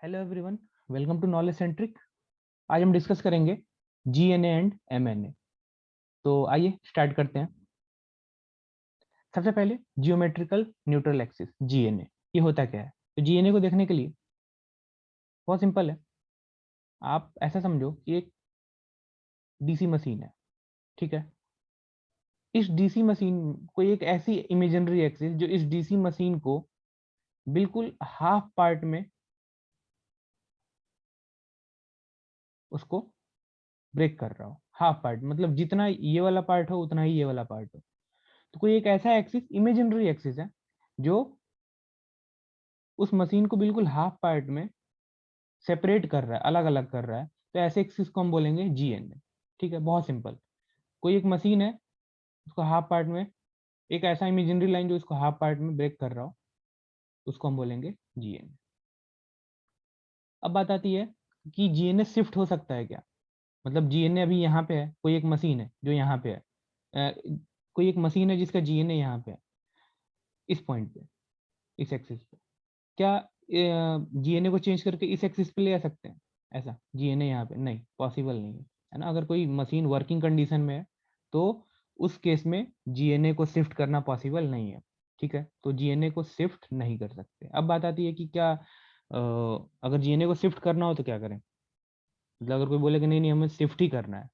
Hello everyone, welcome to knowledge centric. आज हम discuss करेंगे जीएनए एंड एमएनए। तो आइए स्टार्ट करते हैं। सबसे पहले जियोमेट्रिकल न्यूट्रल एक्सिस जीएनए, ये होता क्या है? तो जीएनए को देखने के लिए बहुत सिंपल है। आप ऐसा समझो कि एक डीसी मशीन है, ठीक है। इस डीसी मशीन को एक ऐसी इमेजिनरी एक्सिस जो इस डीसी मशीन को बिल्कुल हाफ पार्ट में उसको ब्रेक कर रहा हो। हाफ पार्ट मतलब जितना ये वाला पार्ट हो उतना ही ये वाला पार्ट हो। तो कोई एक ऐसा एक्सिस, इमेजिनरी एक्सिस है जो उस मशीन को बिल्कुल हाफ पार्ट में सेपरेट कर रहा है, अलग अलग कर रहा है। तो ऐसे एक्सिस को हम बोलेंगे जीएनए। ठीक है, बहुत सिंपल। कोई एक मशीन है, उसको हाफ पार्ट में, एक ऐसा इमेजिनरी लाइन जो इसको हाफ पार्ट में ब्रेक कर रहा हो, उसको हम बोलेंगे जीएनए। अब बात आती है कि जीएनए शिफ्ट हो सकता है क्या? मतलब जीएनए अभी यहाँ पे है, कोई एक मशीन है जो यहाँ पे है, कोई एक मशीन है जिसका जीएनए यहाँ पे है, इस पॉइंट पे, इस एक्सिस पे। क्या जीएनए को चेंज करके इस एक्सिस पे ले आ सकते हैं? ऐसा जीएनए यहाँ पे नहीं, पॉसिबल नहीं है ना। अगर कोई मशीन वर्किंग कंडीशन में है तो उस केस में जीएनए को शिफ्ट करना पॉसिबल नहीं है। ठीक है, तो जीएनए को शिफ्ट नहीं कर सकते। अब बात आती है कि क्या अगर जीएनए को शिफ्ट करना हो तो क्या करें? मतलब अगर कोई बोले कि नहीं नहीं हमें शिफ्ट ही करना है,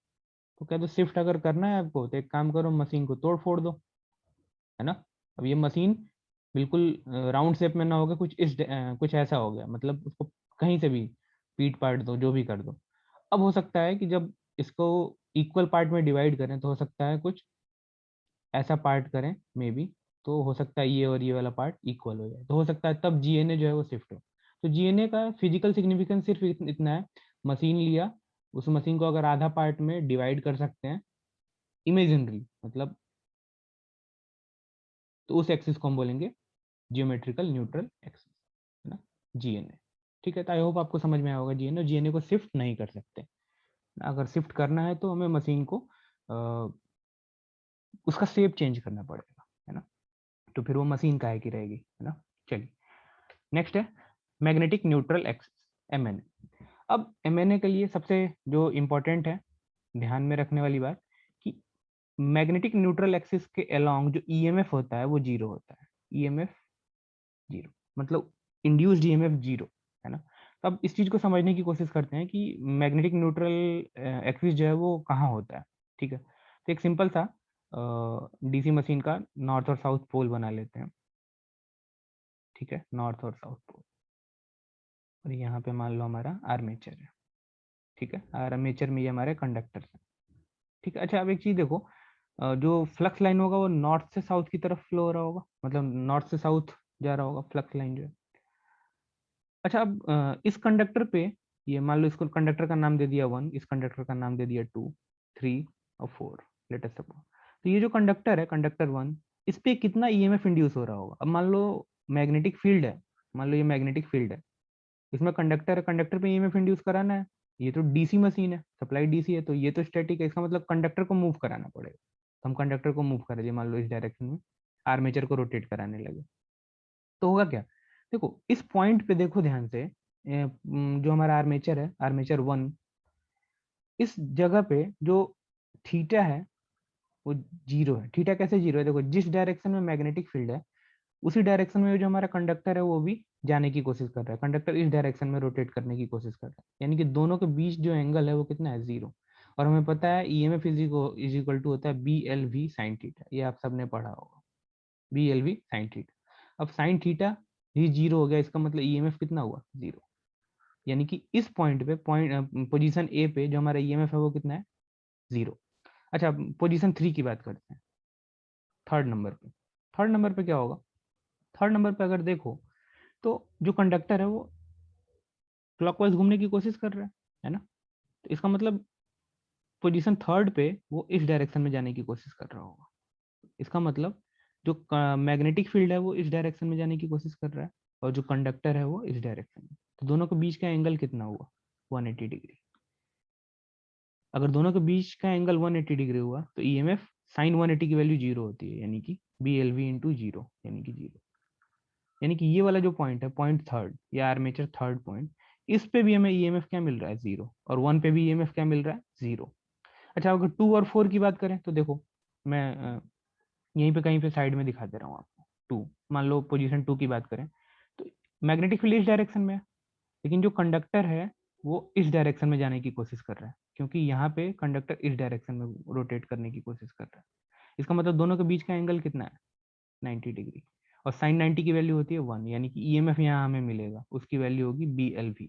तो क्या, तो शिफ्ट अगर करना है आपको तो एक काम करो, मशीन को तोड़ फोड़ दो, है ना। अब ये मशीन बिल्कुल राउंड शेप में ना होगा, कुछ ऐसा हो गया, मतलब उसको कहीं से भी पीट पाट दो, जो भी कर दो। अब हो सकता है कि जब इसको इक्वल पार्ट में डिवाइड करें तो हो सकता है कुछ ऐसा पार्ट करें मे बी, तो हो सकता है ये और ये वाला पार्ट इक्वल हो जाए, तो हो सकता है तब जीएनए जो है वो शिफ्ट हो। तो जीएनए का फिजिकल सिग्निफिकेंस सिर्फ इतना है, मशीन लिया, उस मशीन को अगर आधा पार्ट में डिवाइड कर सकते हैं इमेजिनरी, मतलब, तो उस एक्सिस को हम बोलेंगे जियोमेट्रिकल न्यूट्रल एक्सिस, है ना, जीएनए। ठीक है, तो आई होप आपको समझ में आया होगा। जीएनए जीएनए को शिफ्ट नहीं कर सकते। अगर शिफ्ट करना है तो हमें मशीन को उसका शेप चेंज करना पड़ेगा, है ना। तो फिर वो मशीन काहे की रहेगी, है ना। चलिए, नेक्स्ट है मैग्नेटिक न्यूट्रल एक्सिस, एमएनए। अब एमएनए के लिए सबसे जो इम्पोर्टेंट है, ध्यान में रखने वाली बात, कि मैग्नेटिक न्यूट्रल एक्सिस के अलोंग जो ईएमएफ होता है वो जीरो होता है। ईएमएफ जीरो, मतलब इंड्यूस्ड ईएमएफ जीरो, है ना। तो अब इस चीज को समझने की कोशिश करते हैं कि मैग्नेटिक न्यूट्रल एक्सिस जो है वो कहाँ होता है। ठीक है, तो एक सिंपल सा डीसी मशीन का नॉर्थ और साउथ पोल बना लेते हैं। ठीक है, नॉर्थ और साउथ पोल, और यहाँ पे मान लो हमारा आर्मेचर है। ठीक है, आर्मेचर में ये हमारे कंडक्टर्स हैं। ठीक है, अच्छा अब एक चीज देखो, जो फ्लक्स लाइन होगा वो नॉर्थ से साउथ की तरफ फ्लो हो रहा होगा, मतलब नॉर्थ से साउथ जा रहा होगा फ्लक्स लाइन जो है। अच्छा, अब इस कंडक्टर पे, ये मान लो इसको कंडक्टर का नाम दे दिया वन, इस कंडक्टर का नाम दे दिया टू, थ्री और फोर, लेट अस सपोज। तो ये जो कंडक्टर है, कंडक्टर वन, इस पे कितना ईएमएफ इंड्यूस हो रहा होगा? अब मान लो मैग्नेटिक फील्ड है, मान लो ये मैग्नेटिक फील्ड है, इसमें कंडक्टर है, कंडक्टर पे ईएमएफ इंड्यूस कराना है। ये तो डीसी मशीन है, सप्लाई डीसी है, तो ये तो स्टैटिक है, इसका मतलब कंडक्टर को मूव कराना पड़ेगा। तो हम कंडक्टर को मूव कर दिए, मान लो इस डायरेक्शन में, आर्मेचर को रोटेट कराने लगे, तो होगा क्या? देखो इस पॉइंट पे देखो ध्यान से, जो हमारा आर्मेचर है, आर्मेचर वन, इस जगह पे जो थीटा है वो जीरो है। थीटा कैसे जीरो है? देखो जिस डायरेक्शन में मैग्नेटिक फील्ड है उसी डायरेक्शन में जो हमारा कंडक्टर है वो भी जाने की कोशिश कर रहा है। कंडक्टर इस डायरेक्शन में रोटेट करने की कोशिश कर रहा है, यानी कि दोनों के बीच जो एंगल है वो कितना है? जीरो। और हमें पता है ईएमएफ इज इक्वल टू होता है B L V sine theta, ये आप सबने पढ़ा होगा, B L V sine theta. अब साइन थीटा ही जीरो हो गया, इसका मतलब ईएमएफ कितना हुआ? जीरो। यानी कि इस पॉइंट पे, पॉइंट पोजीशन ए पे जो हमारा ईएमएफ है वो कितना है? जीरो। अच्छा, पोजीशन थ्री की बात करते हैं, थर्ड नंबर पे। थर्ड नंबर पे क्या होगा? थर्ड नंबर पे अगर देखो तो जो कंडक्टर है वो क्लॉकवाइज घूमने की कोशिश कर रहा है ना। तो इसका मतलब पोजीशन थर्ड पे वो इस डायरेक्शन में जाने की कोशिश कर रहा होगा। इसका मतलब जो मैग्नेटिक फील्ड है वो इस डायरेक्शन में जाने की कोशिश कर रहा है, और जो कंडक्टर है वो इस डायरेक्शन में। तो दोनों के बीच का एंगल कितना हुआ? 180 डिग्री। अगर दोनों के बीच का एंगल 180 डिग्री हुआ तो ईएमएफ साइन 180 की वैल्यू जीरो होती है, यानी कि B L V into zero, यानी कि जीरो। यानी कि ये वाला जो पॉइंट है, पॉइंट थर्ड या आर्मेचर थर्ड पॉइंट, इस पे भी हमें ईएमएफ क्या मिल रहा है, 0, और 1 पे भी ईएमएफ क्या मिल रहा है, 0। अच्छा, अगर 2 और 4 की बात करें तो देखो, मैं यहीं पे कहीं पे साइड में दिखा दे रहा हूँ आपको। 2, मान लो पोजीशन 2 की बात करें तो मैग्नेटिक फील्ड इस डायरेक्शन में है, लेकिन जो कंडक्टर है वो इस डायरेक्शन में जाने की कोशिश कर रहा है, क्योंकि यहाँ पे कंडक्टर इस डायरेक्शन में रोटेट करने की कोशिश कर रहा है। इसका मतलब दोनों के बीच का एंगल कितना है, 90 डिग्री। और साइन 90 की वैल्यू होती है 1, यानी कि ईएमएफ यहाँ हमें मिलेगा, उसकी वैल्यू होगी BLV।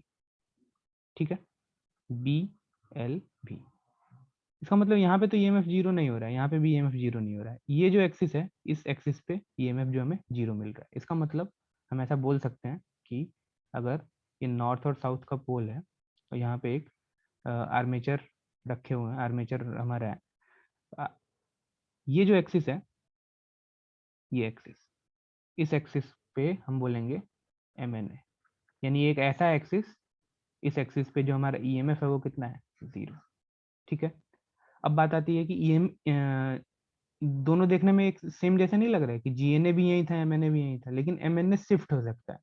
ठीक है, BLV। इसका मतलब यहाँ पे तो ईएमएफ जीरो नहीं हो रहा है, यहाँ पे भी ईएमएफ जीरो नहीं हो रहा है। ये जो एक्सिस है, इस एक्सिस पे ईएमएफ जो हमें जीरो मिल रहा है। इसका मतलब हम ऐसा बोल सकते हैं कि अगर ये नॉर्थ और साउथ का पोल है तो यहाँ पे एक आर्मेचर रखे हुए हैं, आर्मेचर हमारा है। ये जो एक्सिस है, ये एक्सिस, इस एक्सिस पे हम बोलेंगे MNA, यानी एक ऐसा एक्सिस, इस एक्सिस पे जो हमारा ईएमएफ है वो कितना है, 0। ठीक है, अब बात आती है कि दोनों देखने में एक सेम जैसा नहीं लग रहा है कि जीएनए भी यही था, एमएनए भी यही था, लेकिन एमएनए शिफ्ट हो सकता है।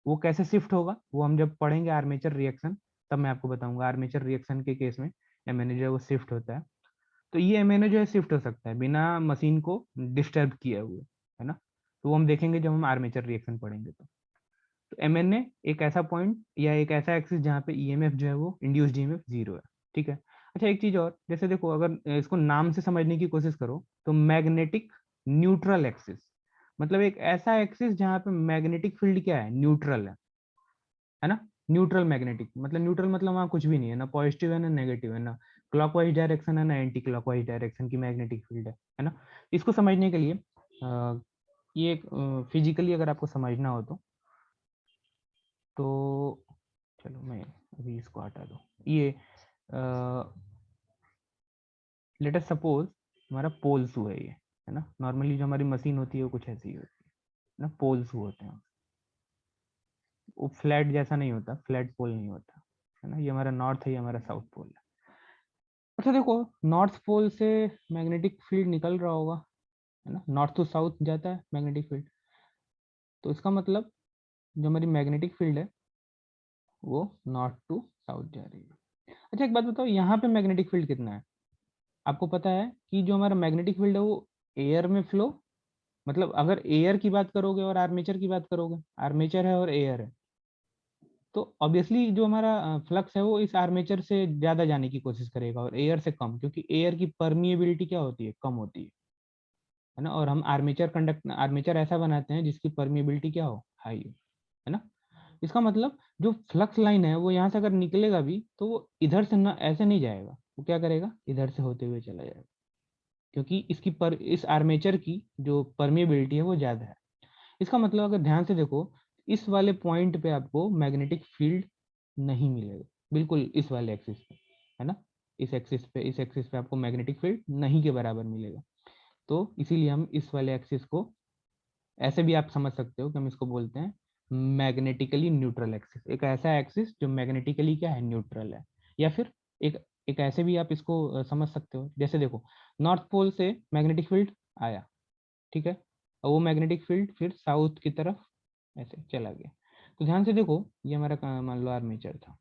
वो कैसे शिफ्ट होगा वो हम जब पढ़ेंगे आर्मेचर रिएक्शन, तब मैं आपको बताऊंगा। आर्मेचर रिएक्शन के केस में एमएनए जो है वो शिफ्ट होता है। तो ये एमएनए जो है शिफ्ट हो सकता है बिना मशीन को डिस्टर्ब किए हुए, है ना। तो वो हम देखेंगे जब हम आर्मेचर रिएक्शन पढ़ेंगे। तो एमएनए एक ऐसा पॉइंट या एक ऐसा एक्सिस जहाँ पे ईएमएफ जो है वो इंड्यूस्ड ईएमएफ 0 है। ठीक है। अच्छा, एक चीज और, जैसे देखो, अगर इसको नाम से समझने की कोशिश करो तो मैग्नेटिक न्यूट्रल एक्सिस, मतलब एक ऐसा एक्सिस जहाँ पे मैग्नेटिक फील्ड क्या है, न्यूट्रल है ना। न्यूट्रल मैग्नेटिक मतलब, न्यूट्रल मतलब वहाँ कुछ भी नहीं है, ना पॉजिटिव है ना नेगेटिव है, ना क्लॉकवाइज डायरेक्शन है ना एंटी क्लॉकवाइज डायरेक्शन की मैग्नेटिक फील्ड है ना। इसको समझने के लिए ये फिजिकली अगर आपको समझना हो तो चलो मैं अभी इसको हटा दूँ। ये लेट अस सपोज हमारा पोल शू है, ये है ना। नॉर्मली जो हमारी मशीन होती है वो कुछ ऐसी ही होती है ना, पोल शू होते हैं। वो फ्लैट जैसा नहीं होता, फ्लैट पोल नहीं होता, है ना। ये हमारा नॉर्थ है, ये हमारा साउथ पोल है। अच्छा देखो, नॉर्थ पोल से मैग्नेटिक फील्ड निकल रहा होगा, है ना। नॉर्थ टू साउथ जाता है मैग्नेटिक फील्ड, तो इसका मतलब जो हमारी मैग्नेटिक फील्ड है वो नॉर्थ टू साउथ जा रही है। अच्छा, एक बात बताओ, यहाँ पे मैग्नेटिक फील्ड कितना है। आपको पता है कि जो हमारा मैग्नेटिक फील्ड है वो एयर में फ्लो, मतलब अगर एयर की बात करोगे और आर्मेचर की बात करोगे, आर्मेचर है और एयर है, तो ऑब्वियसली जो हमारा फ्लक्स है वो इस आर्मेचर से ज्यादा जाने की कोशिश करेगा और एयर से कम, क्योंकि एयर की परमिएबिलिटी क्या होती है, कम होती है ना। और हम आर्मेचर ऐसा बनाते हैं जिसकी परमिएबिलिटी क्या हो, हाई हो, है ना। इसका मतलब जो फ्लक्स लाइन है वो यहाँ से अगर निकलेगा भी तो वो इधर से ना ऐसे नहीं जाएगा, वो क्या करेगा, इधर से होते हुए चला जाएगा, क्योंकि इस आर्मेचर की जो परमिएबिलिटी है वो ज्यादा है। इसका मतलब अगर ध्यान से देखो, इस वाले पॉइंट पे आपको मैग्नेटिक फील्ड नहीं मिलेगा, बिल्कुल इस वाले एक्सिस पे, है ना। इस एक्सिस पे आपको मैग्नेटिक फील्ड नहीं के बराबर मिलेगा। तो इसीलिए हम इस वाले एक्सिस को ऐसे भी आप समझ सकते हो कि हम इसको बोलते हैं मैग्नेटिकली न्यूट्रल एक्सिस, एक ऐसा एक्सिस जो मैग्नेटिकली क्या है, न्यूट्रल है। या फिर एक एक ऐसे भी आप इसको समझ सकते हो, जैसे देखो, नॉर्थ पोल से मैग्नेटिक फील्ड आया, ठीक है, और वो मैग्नेटिक फील्ड फिर साउथ की तरफ ऐसे चला गया। तो ध्यान से देखो, ये हमारा मान लो आर्मेचर था।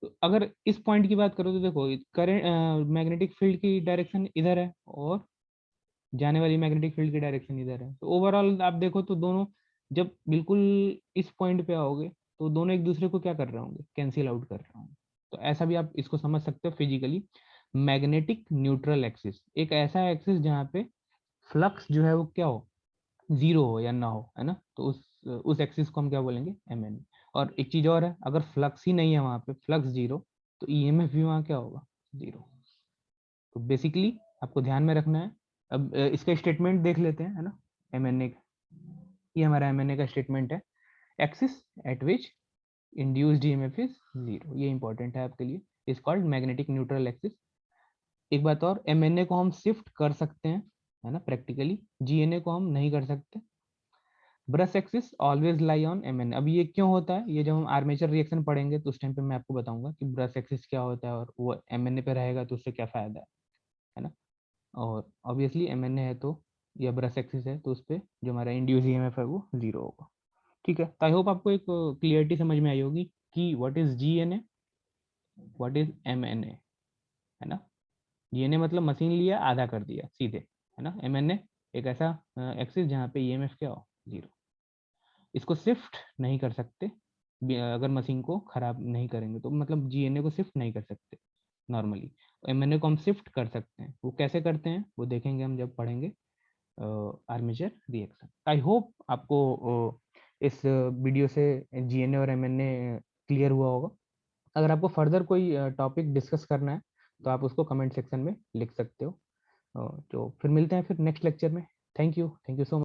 तो अगर इस पॉइंट की बात करो तो देखो, करंट मैग्नेटिक फील्ड की डायरेक्शन इधर है और जाने वाली मैग्नेटिक फील्ड की डायरेक्शन इधर है। तो ओवरऑल आप देखो तो दोनों जब बिल्कुल इस पॉइंट पे आओगे तो दोनों एक दूसरे को क्या कर रहे होंगे, कैंसिल आउट कर रहे होंगे। तो ऐसा भी आप इसको समझ सकते हो फिजिकली। मैग्नेटिक न्यूट्रल एक्सिस एक ऐसा एक्सिस जहाँ पे फ्लक्स जो है वो क्या हो, जीरो हो या ना हो, है ना। तो उस एक्सिस को हम क्या बोलेंगे, MN। और एक चीज और है, अगर फ्लक्स ही नहीं है वहां पे, फ्लक्स जीरो, तो ईएमएफ भी वहां क्या होगा, जीरो। तो बेसिकली आपको ध्यान में रखना है। अब इसका स्टेटमेंट देख लेते हैं, है ना। MNA का, ये हमारा MNA का स्टेटमेंट है, axis at which induced EMF is zero. ये इंपॉर्टेंट है आपके लिए, is called magnetic neutral axis. एक बात और, MNA को हम शिफ्ट कर सकते हैं, है ना, प्रैक्टिकली। GNA को हम नहीं कर सकते। Brush axis always lie on MNA। अब ये क्यों होता है, ये जब हम आर्मेचर रिएक्शन पढ़ेंगे तो उस टाइम पे मैं आपको बताऊंगा कि ब्रश एक्सिस क्या होता है और वो MNA पे रहेगा तो उससे क्या फायदा है ना। और ऑब्वियसली MNA है तो, या ब्रश एक्सिस है तो उस पर जो हमारा इंड्यूस ईएमएफ है वो जीरो होगा। ठीक है, तो आई होप आपको एक क्लियरिटी समझ में आई होगी कि what is GNA, what is MNA, है ना। जीएनए मतलब मशीन लिया आधा कर दिया सीधे, है ना। एमएनए एक ऐसा एक्सिस जहाँ पे ईएमएफ क्या हो, जीरो। इसको शिफ्ट नहीं कर सकते अगर मशीन को खराब नहीं करेंगे तो, मतलब जीएनए को शिफ्ट नहीं कर सकते नॉर्मली। एमएनए को हम शिफ्ट कर सकते हैं, वो कैसे करते हैं वो देखेंगे हम जब पढ़ेंगे आर्मेचर रिएक्शन। आई होप आपको इस वीडियो से जीएनए और एमएनए क्लियर हुआ होगा। अगर आपको फर्दर कोई टॉपिक डिस्कस करना है तो आप उसको कमेंट सेक्शन में लिख सकते हो। तो फिर मिलते हैं फिर नेक्स्ट लेक्चर में। Thank you so much.